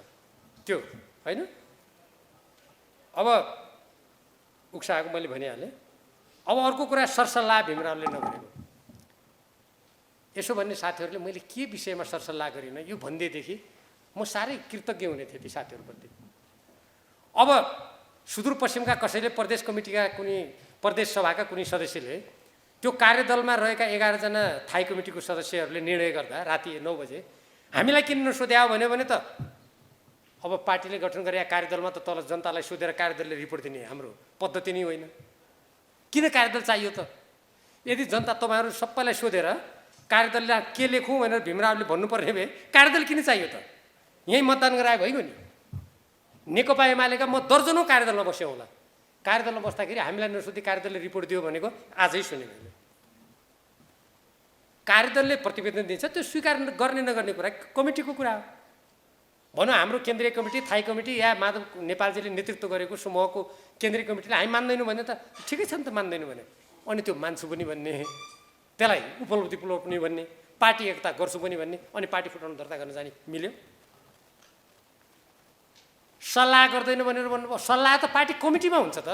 त्यो, होइन? अब उक्साएको मैले भनिहालेँ। अब अर्को कुरा सरसल्लाह भीमरावले नगरेको। यसो भन्ने साथीहरूले मैले के विषयमा सरसल्लाह गरिनँ यो भन्दैदेखि म साह्रै कृतज्ञ हुने थिएँ ती साथीहरूप्रति। अब सुदूरपश्चिमका कसैले प्रदेश कमिटीका कुनै प्रदेश सभाका कुनै सदस्यले त्यो कार्यदलमा रहेका 11 जना थाई कमिटीको सदस्यहरूले निर्णय गर्दा राति 9 बजे हामीलाई किन नसोध्या भन्यो भने त अब पार्टीले गठन गरेका कार्यदलमा त तल जनतालाई सोधेर कार्यदलले रिपोर्ट दिने हाम्रो पद्धति नै होइन। किन कार्यदल चाहियो त? यदि जनता तपाईहरु सबैलाई सोधेर कार्यदलले के लेखौँ भनेर भीमरावले भन्नुपर्ने भए कार्यदल किन चाहियो त? यही मतदान गराए भइगयो नि। नेकपा एमालेका म दर्जनौं कार्यदलमा बस्यो होला। कार्यदलमा बस्दाखेरि हामीलाई नसोधी कार्यदलले रिपोर्ट दियो भनेको आजै सुने मैले। कार्यदलले प्रतिवेदन दिन्छ, त्यो स्वीकार गर्ने नगर्ने कुरा कमिटीको कुरा हो। भनौँ हाम्रो केन्द्रीय कमिटी, थाई कमिटी या माधव नेपालजीले नेतृत्व गरेको समूहको केन्द्रीय कमिटीले हामी मान्दैनौँ भने त ठिकै छ नि त, मान्दैनौँ भने अनि त्यो मान्छु पनि भन्ने, त्यसलाई उपलब्धि पनि भन्ने, पार्टी एकता गर्छु पनि भन्ने, अनि पार्टी फुटाउन दर्ता गर्न जाने मिल्यो? सल्लाह गर्दैन भनेर भन्नुभयो। सल्लाह त पार्टी कमिटीमा हुन्छ त।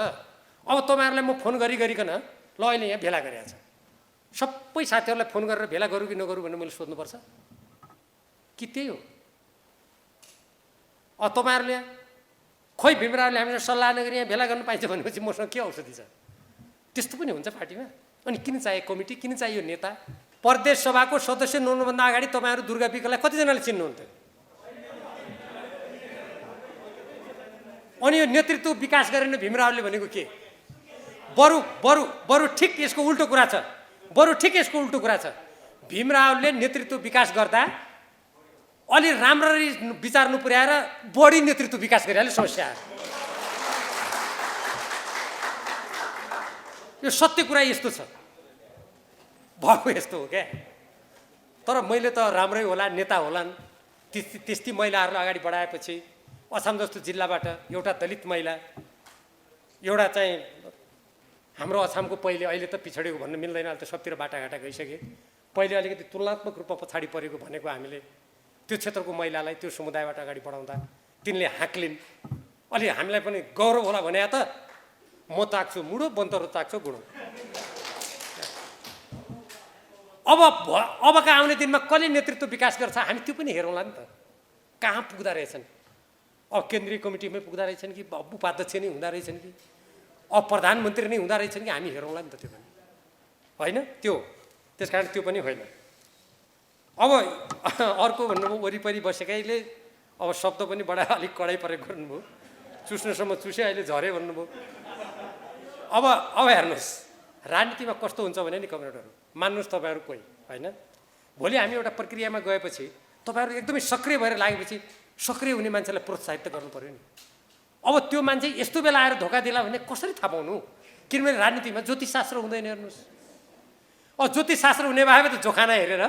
अब तपाईहरुलाई म फोन गरिकन ल अहिले यहाँ भेला गरिरहेछ, सबै साथीहरूलाई फोन गरेर भेला गरौँ कि नगरौँ भनेर मैले सोध्नुपर्छ कि? त्यही हो। तपाईहरुले खोइ भीमरावले हामीसँग सल्लाह नगरी यहाँ भेला गर्न पाइन्छ भनेपछि मसँग के औषधि छ? त्यस्तो पनि हुन्छ पार्टीमा। अनि किन चाहियो कमिटी, किन चाहियो नेता? प्रदेश सभाको सदस्य नहुनुभन्दा अगाडि तपाईहरु दुर्गा विकलाई कतिजनाले चिन्नुहुन्थ्यो? अनि यो नेतृत्व विकास गरेन भीमरावले भनेको के? बरु ठिक यसको उल्टो कुरा छ। भीमरावले नेतृत्व विकास गर्दा अलि राम्ररी विचार्नु पुर्याएर बढी नेतृत्व विकास गरिहाल्यो। समस्या यो सत्य कुरा यस्तो छ, भएको यस्तो हो क्या। तर मैले त राम्रै होला, नेता होलान्, त्यस्ती महिलाहरूलाई अगाडि बढाएपछि अछाम जस्तो जिल्लाबाट एउटा दलित महिला, एउटा चाहिँ हाम्रो अछामको पहिले, अहिले त पिछडेको भन्न मिल्दैन, अहिले त सबतिर बाटाघाटा गइसके, पहिले अलिकति तुलनात्मक रूपमा पछाडि परेको भनेको हामीले त्यो क्षेत्रको महिलालाई त्यो समुदायबाट अगाडि बढाउँदा तिनले हाक्लिन्। अलि हामीलाई पनि गौरव होला भने त म ताक्छु मुडो, बन्तरो ताक्छु गुडो। अबका आउने दिनमा कसले नेतृत्व विकास गर्छ हामी त्यो पनि हेरौँला नि त। कहाँ पुग्दा रहेछन्? अब केन्द्रीय कमिटीमै पुग्दा रहेछन् कि उपाध्यक्ष नै हुँदा रहेछन् कि अब प्रधानमन्त्री नै हुँदा रहेछन् कि हामी हेरौँला नि त। त्यो पनि होइन त्यो, त्यसकारण त्यो पनि होइन। अब अर्को भन्नुभयो वरिपरि बसेकैले अब शब्द पनि बडा अलिक कडै प्रयोग गर्नुभयो, चुस्नसम्म चुसे अहिले झरे भन्नुभयो। अब हेर्नुहोस् राजनीतिमा कस्तो हुन्छ भने नि कमरेडहरू, मान्नुहोस् तपाईँहरू कोही होइन, भोलि हामी एउटा प्रक्रियामा गएपछि तपाईँहरू एकदमै सक्रिय भएर लागेपछि सक्रिय हुने मान्छेलाई प्रोत्साहित त गर्नु पर्यो नि। अब त्यो मान्छे यस्तो बेला आएर धोका दिला भने कसरी थाहा पाउनु? किनभने राजनीतिमा ज्योतिषशास्त्र हुँदैन। हेर्नुहोस् ज्योतिषशास्त्र हुने भए त जोखाना हेरेर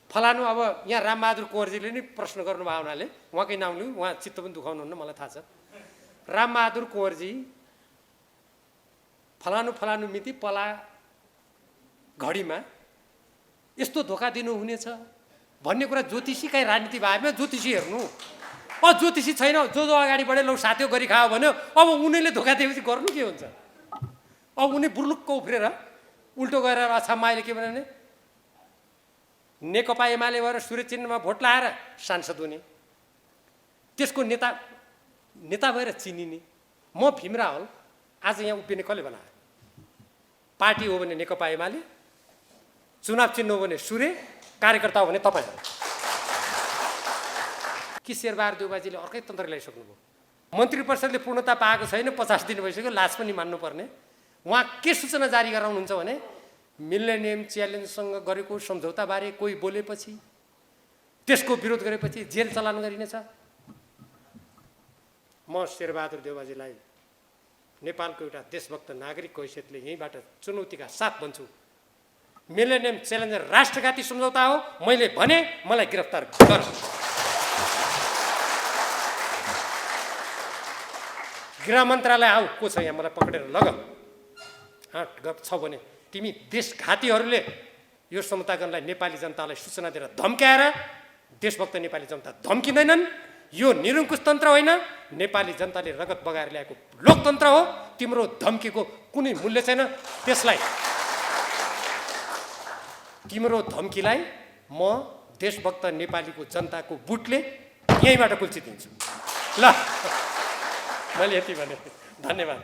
फलानु, अब यहाँ रामबहादुर कुँवरजीले नि प्रश्न गर्नुभयो हुनाले उहाँकै नाम लिउँ, उहाँ चित्त पनि दुखाउनुहुन्न मलाई थाहा छ। रामबहादुर कुँवरजी फलानु मिति पला घडीमा यस्तो धोका दिनुहुनेछ भन्ने कुरा ज्योतिषीकै राजनीति भएमा ज्योतिषी हेर्नु। ज्योतिषी छैन, जो अगाडि बढे लौ साथ्यो गरी खायो भन्यो, अब उनीले धोका दिएपछि गर्नु के हुन्छ? अब उनी बुर्लुक्क उफ्रेर उल्टो गएर अछाममा अहिले के भने नेकपा एमाले भएर सूर्य चिन्हमा भोट लाएर सांसद हुने, त्यसको नेता भएर चिनिने। म भीमरावल आज यहाँ उभिने कसले बनायो? पार्टी हो भने नेकपा एमाले, चुनाव चिन्ह हो भने सूर्य, कार्यकर्ता हो भने तपाईहरु। कि शेरबहादुर देउवाजीले अर्कै तन्त्र ल्याइसक्नुभयो। मन्त्री परिषदले पूर्णता पाएको छैन, 50 दिन भइसक्यो, लाज पनि मान्नुपर्ने। उहाँ के सूचना जारी गराउनुहुन्छ भने मिलेनियम च्यालेन्जसँग गरेको सम्झौताबारे कोही बोलेपछि, त्यसको विरोध गरेपछि जेल चलान गरिनेछ। म शेरबहादुर देउवाजीलाई नेपालको एउटा देशभक्त नागरिकको हैसियतले यहीँबाट चुनौतीका साथ भन्छु, मिलेनियम च्यालेन्ज राष्ट्रघाती सम्झौता हो। मैले भने मलाई गिरफ्तार गर। गृह मन्त्रालय आऊ, को छ यहाँ, मलाई पक्रेर लग। गफ छ भने तिमी देशघातीहरूले यो समतागणलाई नेपाली जनतालाई सूचना दिएर धम्क्याएर देशभक्त नेपाली जनता धम्किँदैनन्। यो निरङ्कुश तन्त्र होइन, नेपाली जनताले रगत बगाएर ल्याएको लोकतन्त्र हो। तिम्रो धम्कीको कुनै मूल्य छैन। त्यसलाई, तिम्रो धम्कीलाई म देशभक्त नेपालीको जनताको बुटले यहीँबाट कुल्चिदिन्छु। ल, मैले यति भने, धन्यवाद।